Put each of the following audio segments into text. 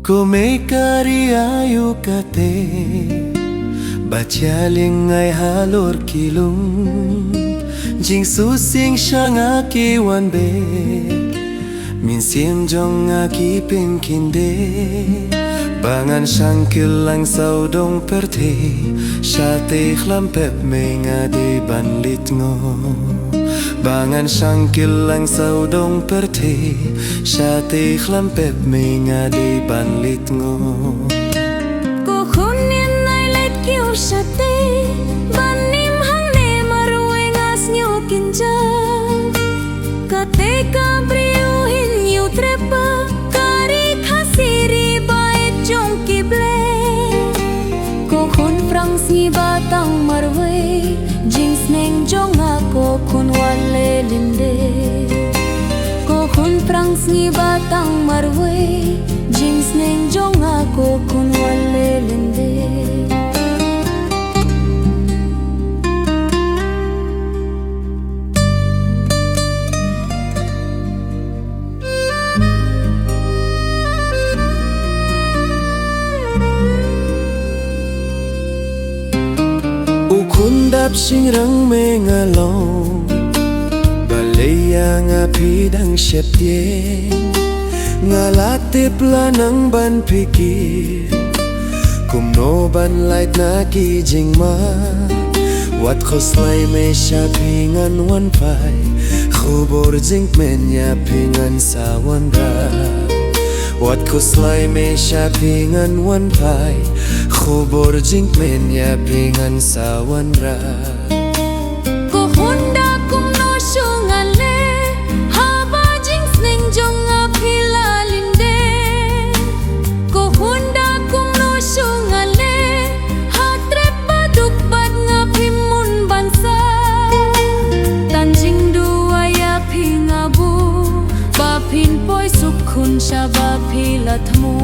Ko may kariayo kate Batyaling ay halor kilung Jing susing siya nga kiwanbe Minsim jong nga kipinkinde Bangan siyang kilang saudong perte Siya te klampep may nga di banlit ngo Bangan siyang kilang saudong perte Siya te klampep may nga di banlit ngo Kukunin ay lait kiw siya te Banim hang ne marwe ngas nyo kinjang Kate kabriuhin yu trepa Kari kasiri bait jong kible Kukun frang si batang marwe Jings neng jong ako kun wale linde Kukun frang si batang marwe Jings neng jong ako kun wale linde Kundap sing rang me ngalong Balaya nga pidang syepye Ngalatip lanang ban pikir Kumno ban light na kijing ma Wat khoslay me siya pingan wan pai Khubor jing men ya pingan sa wan ra Wat khoslay me siya pingan wan pai Khubor jing men ya pingan sa wan ra Kuhunda kum no shungale Haba jing sning jong apila linde Kuhunda kum no shungale Hatre paduk bad ngapimun bansa Tanjing dua ya pingabu Bapin poi sukhun sha bapila thmu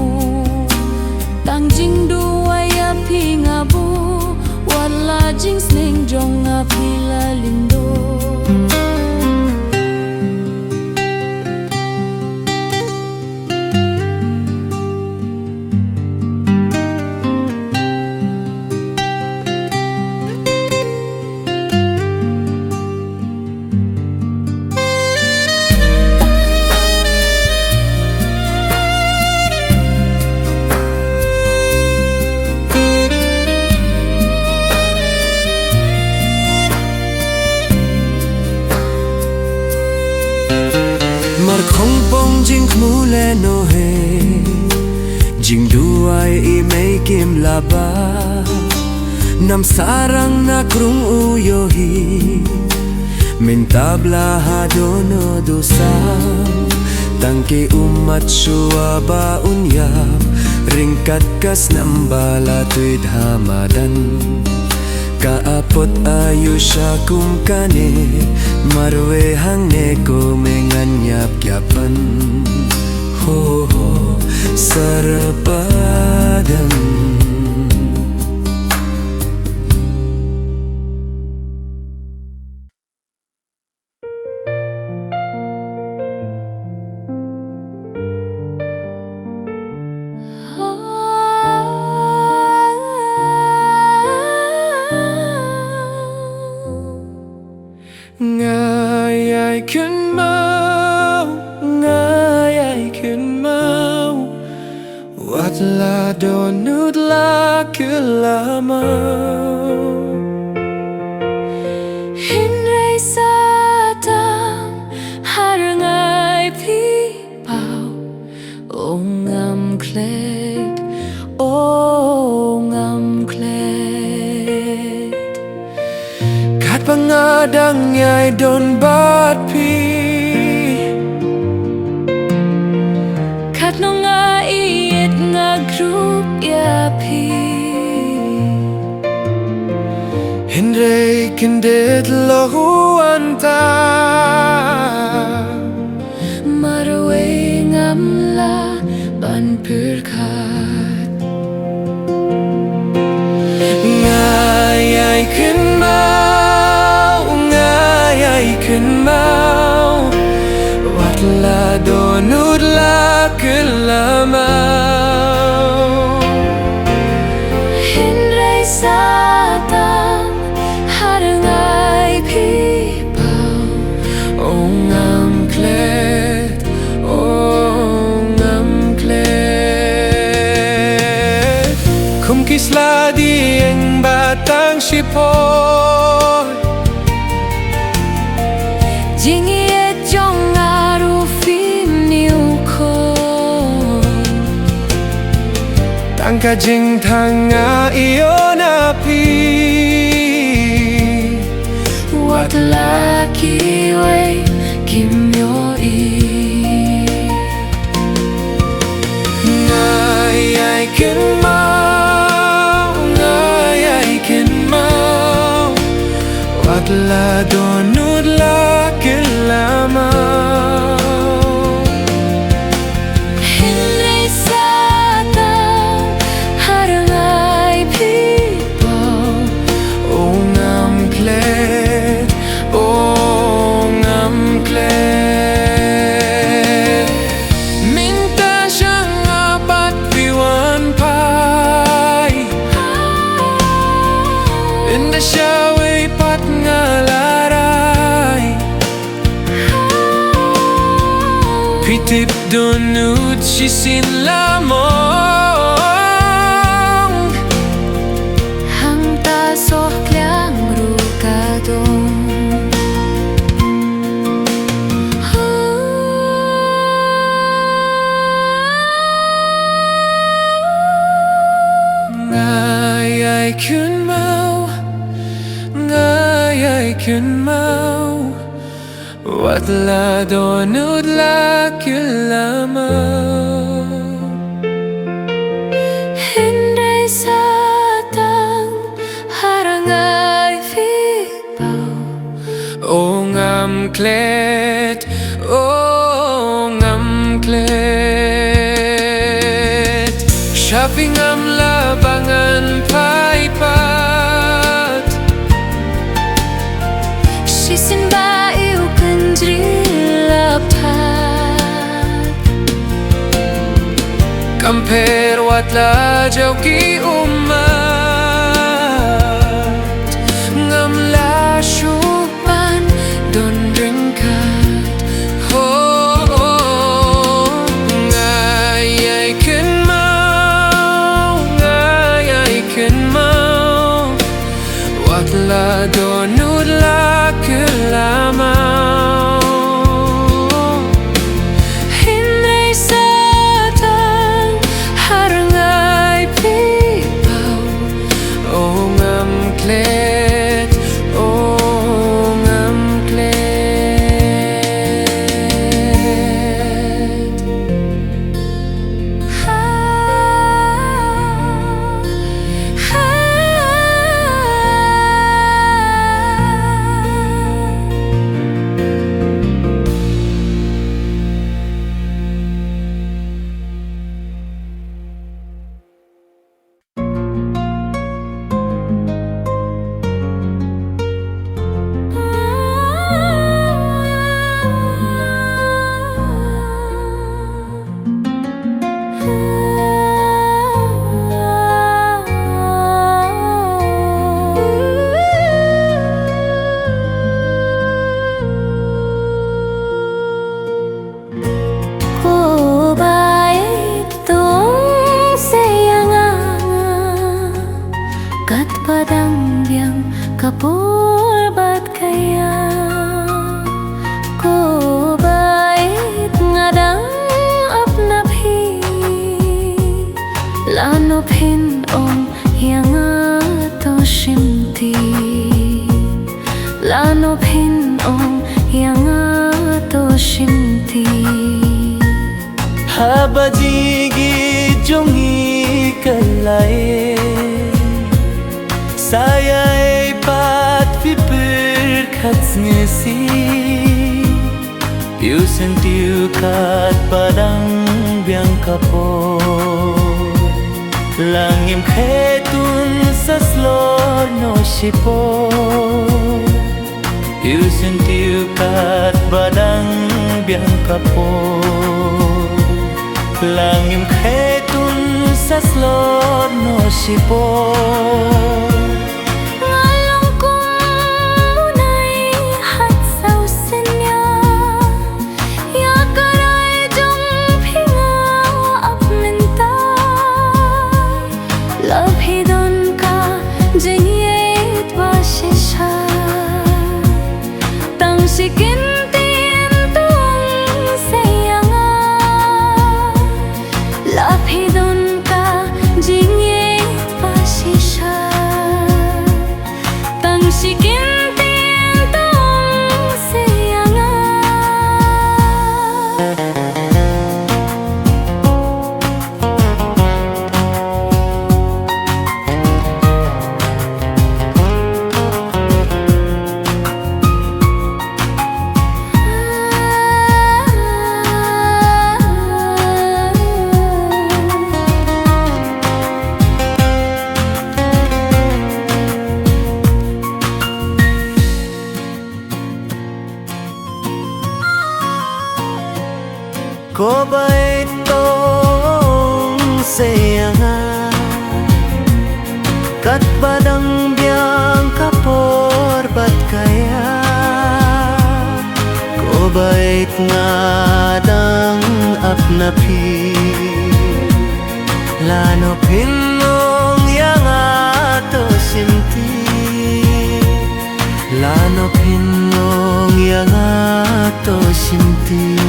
Tanjing dua ya pingabu Wala jing sning jong apila lindo Mar không bông jing mule no he Jing duai I may kim laba Nam sarang na krung uyohi Mintabla hadono dosam Tangke umat syua ba unyap Ringkat kas nambala tuid hamadan Kaapot ayu siya kumkane Marwe hang neko menganyap kyapan Ho ho sarapadan Ngayay kun mau Ngayay kun mau Wat la donut la kelamau Hinray satang Harangai pi pau Ongam klet Ongam klet Kat pangadang yay don bat pi Kat no nga iit nga grup ya pi Hinray kindet lohuan ta Marwe ngamla ban purkat Ngayay kun mau Ngayay kun mau Wat la donut la kelamau 싶어 징이의 정아로 휘미우코 땅가징 당아 이어나피 왓라키웨이 김요이 Ngày kiến mau ngày kiến mau hoặc là đồ nút lá kiến là mau Hindi sa tao harangay people ô ngam klet minta siyang apat viwan pai inda siya way pat ngalaray pitip donut sisin lamong hang ta sok liang rukadong Ngày kiến mau ngày kiến mau hoặc là đồ nút lá kiến là mau Hindi sa tang harangay people ô ngam klet shopping ngam labangan paipat Sisin ba yêu kanjri lapat compare what la jaw ki umat ngam la shupan don ringkat ho ngày kiến mau hoặc là đồ nút lá cứ là mau Hindi sa tang harangay people ô ngam klet Padang biang kapurbat kaya ko bait ngadang apnaphi lanophin om yanga to shimti lanophin om yanga to shimti habajigi jongi kalai saya pat vipir khatsngesi piu sentiu kat padang biang kapo langim khetun saslor no shipo piu sentiu kat padang biang kapo langim khetun saslor no shipo Ko bait tong sayanga kat badang biang kapor bat kaya ko bait ngadang apnapi lano pinong yang ato simti lano pinong yang ato simti.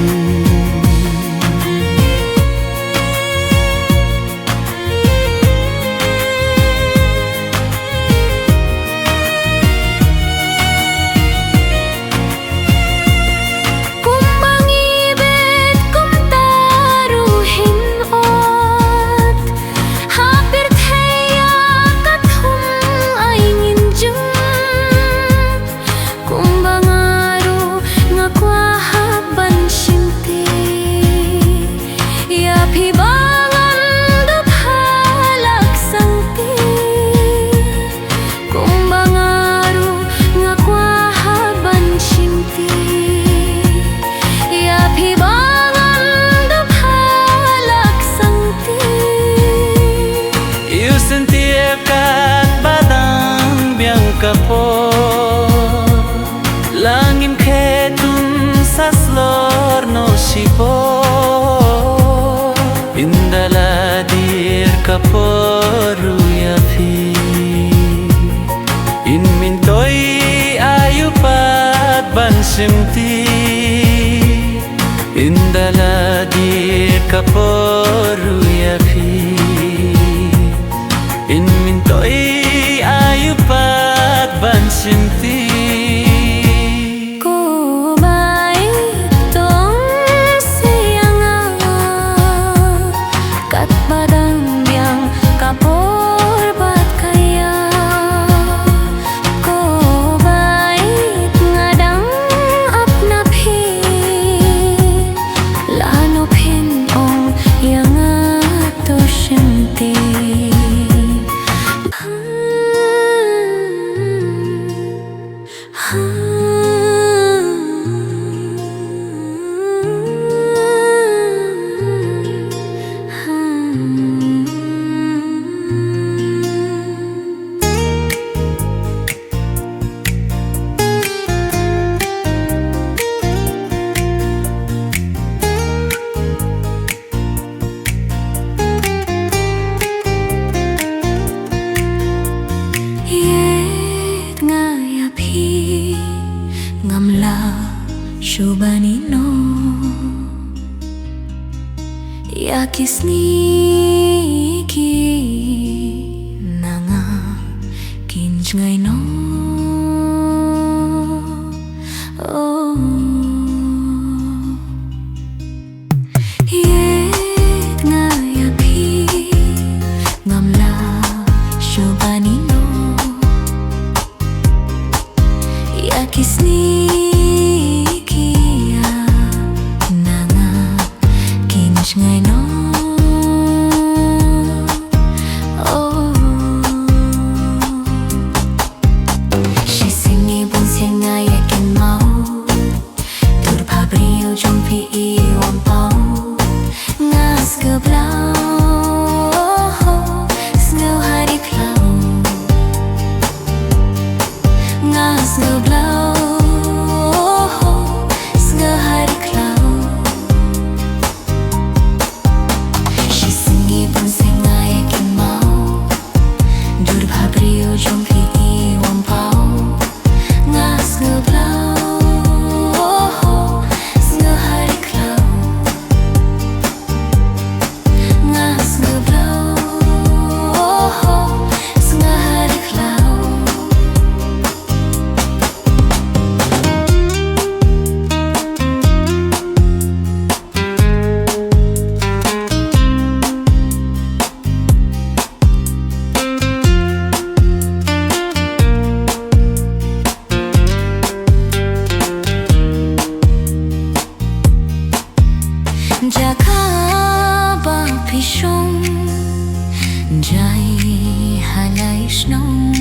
Kapor langim ketun saslor no sipor indaladir kaporu yafi in mintoi ayupat bansimti indaladir kaporu yafi in mintoi ayupat bansimti. Ko bait tong sayanga kat badang biang kapor bat kaya ko bait ngadang apnapi lano pinong yang ato simti. Shubanino yakisniki nanga kinjngay no oh yet nga yapi ngamla shubanino yakisniki ngày nó she singi bun senga yakin mau tur pabrio jumpi I wan pau ngas ke blau snow hari klau ngas ke blau snow hari klau jumpi I wan pau ngas ngeblau snow hari klau ngas ngeblau snow hari klau. Jaka pishong jai halai shnong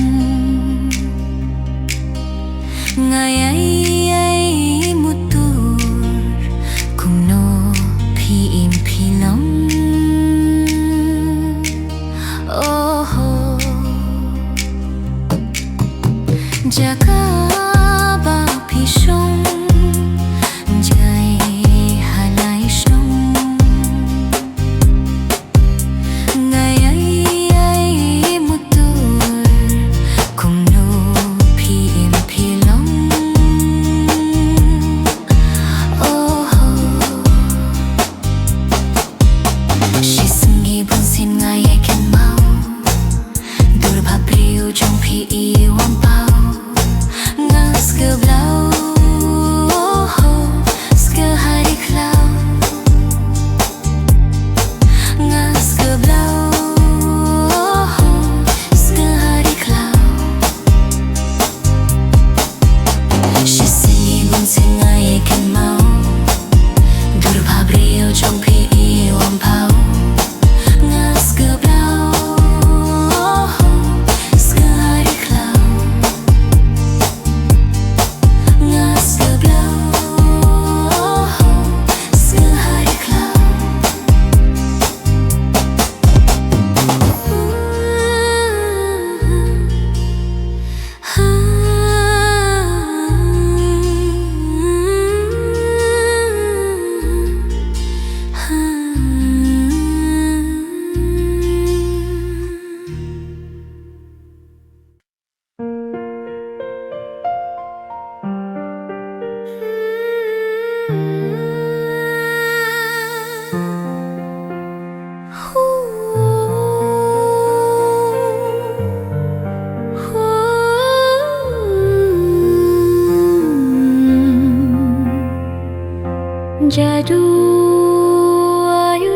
ngayai mutur kung no pi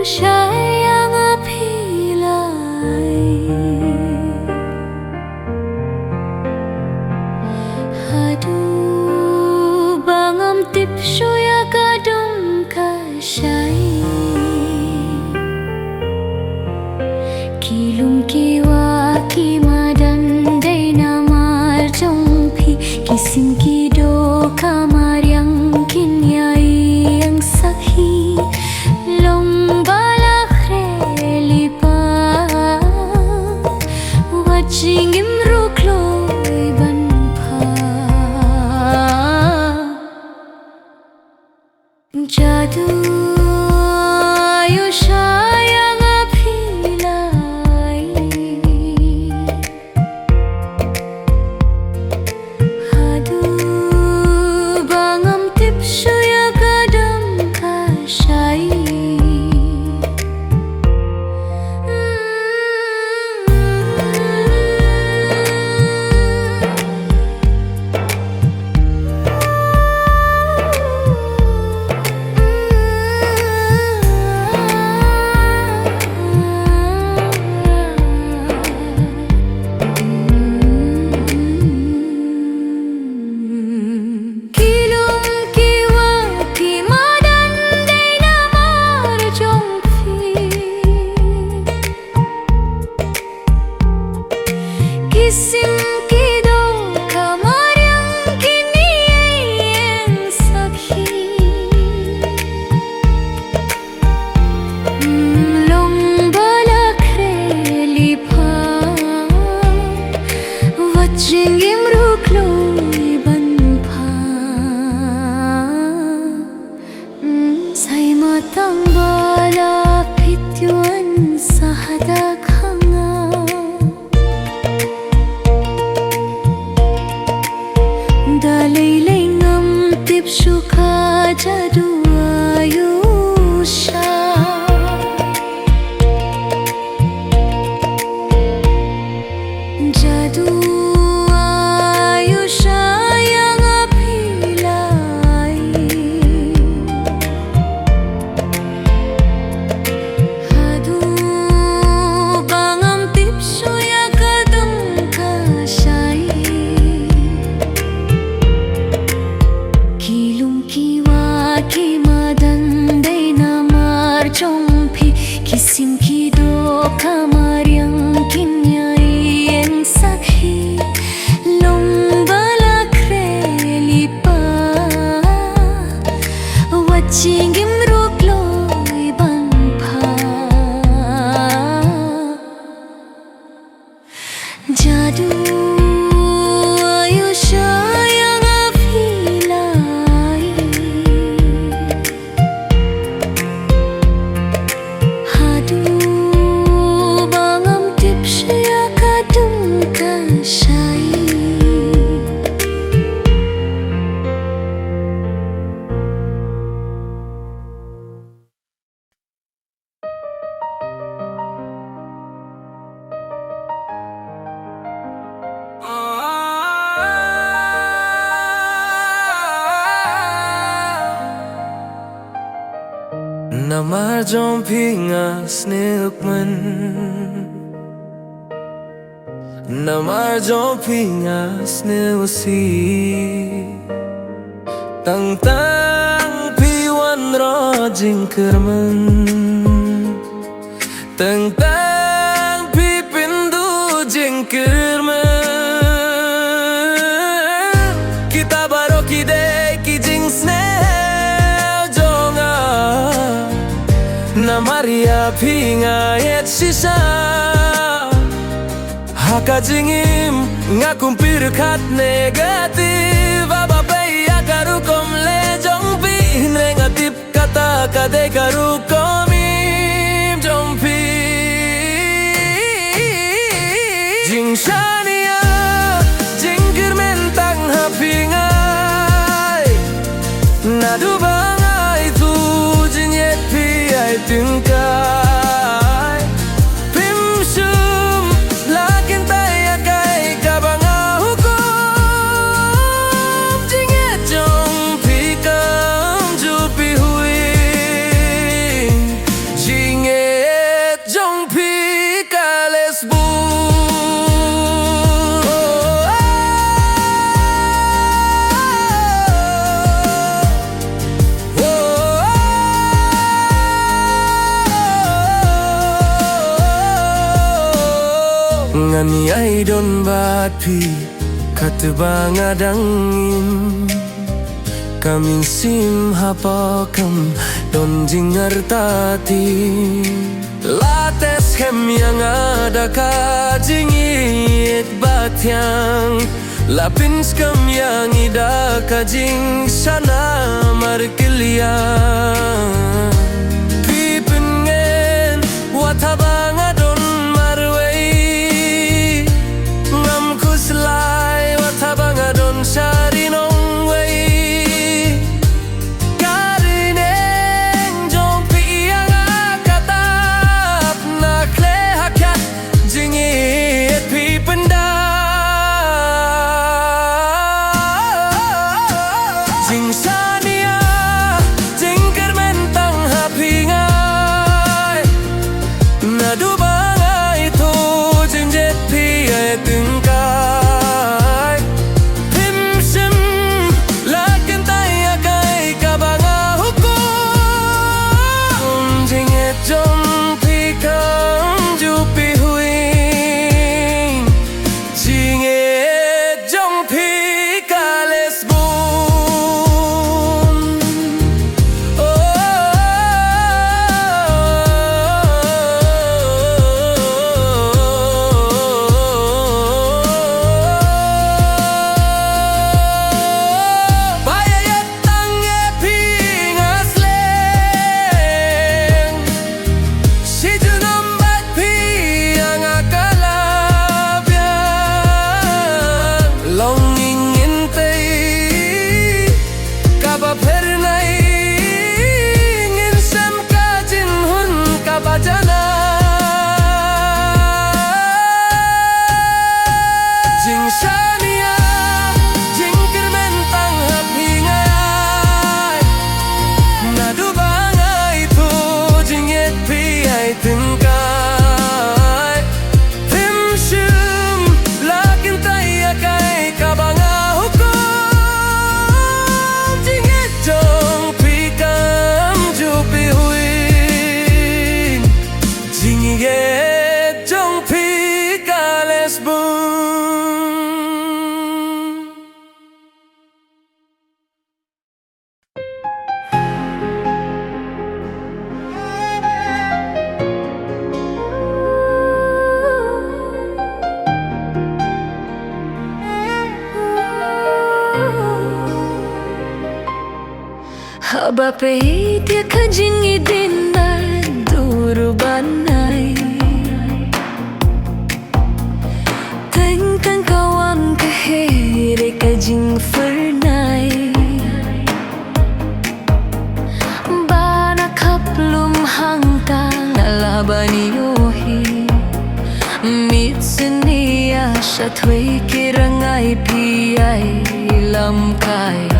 sayang apilay Aduh bangam tipsyo ya kadung kasay Kilum kiwa kimadan day na marjongpi Kisim kido kamar yang kinyai yang sakhi Long balak relipa Watching imruk loy banpa Jadu ayo sayang apilay Aduh bangam tipsyo ya kadang kasay Kilum kiwa kimadan day na marjongpi Kisim kido kamar yang kiniyay ang sakhi Long balak relipa Watching imruk loy banpa Say matang balapit yun sa hadaghanga Dalaylay ngam tipsyo ka jadu ayo siya Jadu ayo sayang apilay Aduh bangam tipsyo ya kadang kasay Kilum kiwa kimadan day na marjongpi Kisim kido kamar yang kinyay ang sakhi Long balak relipa Watching imruk loy banpa Jadu ayo sayang apilay Aduh bangam tipsyo ya kadung kasay Na marjongpi nga snilkman Na marjongpi nga snilsi Tang piwan ro jingkerman Tang pi pindu jingkerman Kita baro kide ki jing snel jonga Na Maria pinga yet sisa Haka jingim nga kumpir kat negatif Aba paya karukom le jongpi Negatif kata kade karukomim jongpi Jing shania jingkir mentang hapingai Nadu bangai tu jinyet pi ai tingkai Pim sum lakin tay akai kabanga hukum Jinyet jong pi kam ju pi hui Jing ngani ai don bat pi kat banga dangin kamin sim hapa kam don jingar tati lates hem yang ada ka jingit batyang lapin skam yang ida ka jing sana markilian pipingen watabanga don marwei ngam kuslai watabanga don sharinong Bape dia kajingi dinar durubanai Tengkang kawang kehere kajing fernai Bana kaplum hangtang alabani yohi Mitsuniya shatwe kirangai piyai lamkai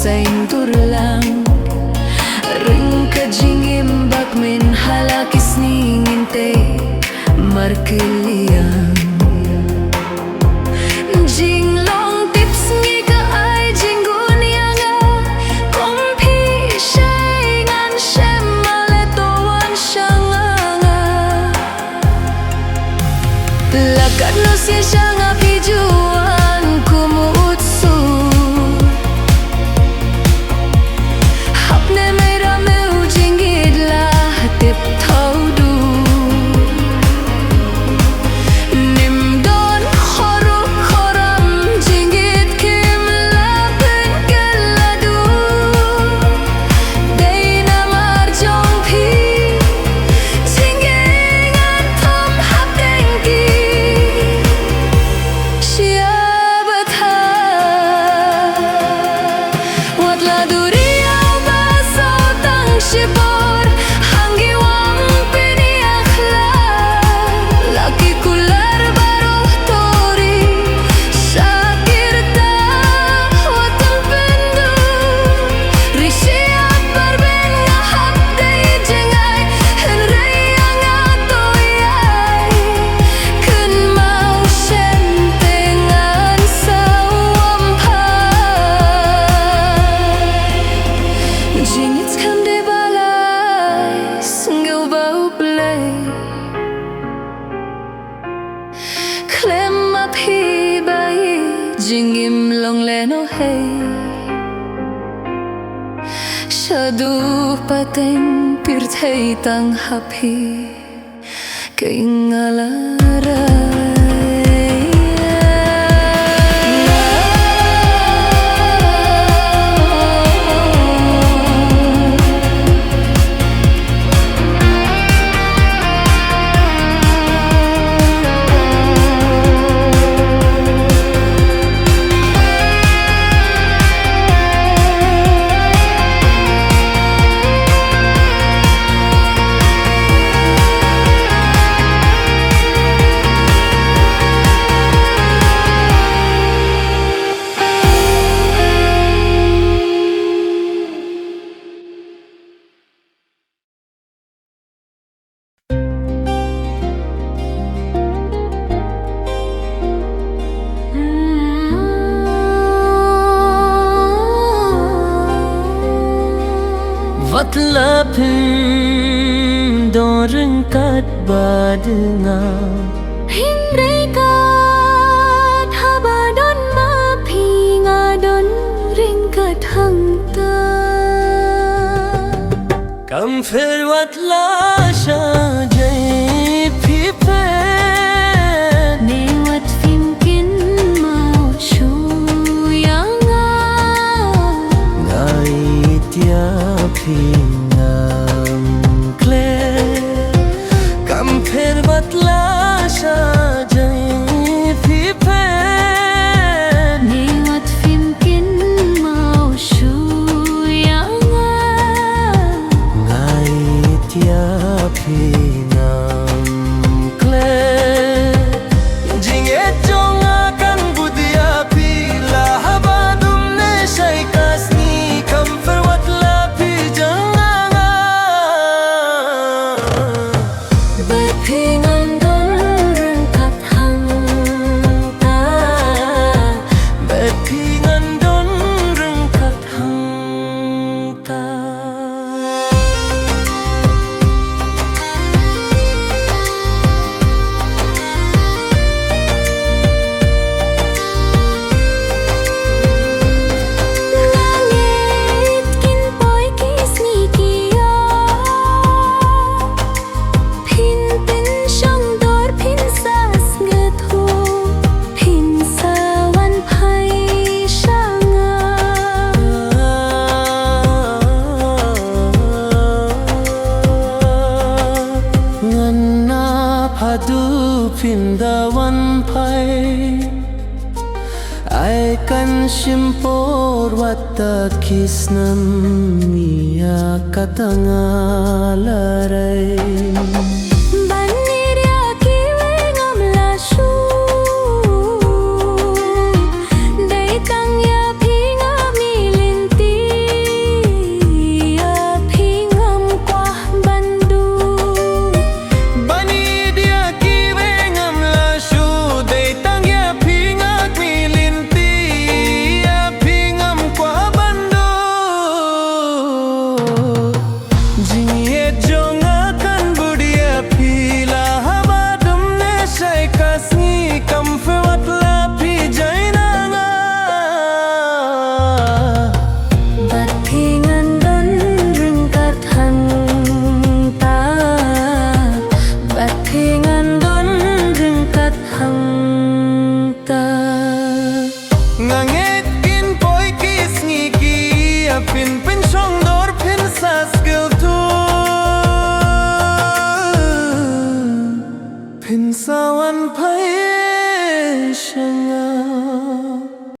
Saing turlang ring kajingim bak min halakis ninginte markilian jinglong tips ngi ka ay jinggun yanga jing im long le no hey shadu pateng pir thei tang happy kaingalara Vắt lấp đo rừng cát ba đường ngao Hindray ka habadon maphinga don ring ka thangta Cầm phê vắt lá sa dây phí phê ne wat phim kin mau chu yanga Ngài tia phí ngam kle Cầm phê vắt lá sa dây phí phê ne wat phim kin mau chu yanga Ngài tia phí ngam kle Jing et jong akan budia pi la habadum ne sai kasni kam ferwat la pi janga Berpingan don ring ka thangta Berpingan don reng kat hang ta Langit kin poi kisni kia Pin pin shong dor pin sas ngethu Pin sawan phai shanga Ngan na phadu pindawan pai Ai kan shimpor watat kisnam mia katangalaray Banirya kiwe ngam la shu Dai tang ya phinga milinti Ya phingam kwa bandu Bani dia kiwe ngam la shu Day tang ya pingak milinti Ya pingam kwa bando Jingie jong akan budia pila habadum ne sai kasni kam fewat la pi jaina nga Bat phingan don ring ka thangta Bat phingan don ring ka thangta Nganget kin poi kis ngiki Apin pin shong dor pin sa skill tu Pin sawan pai shanga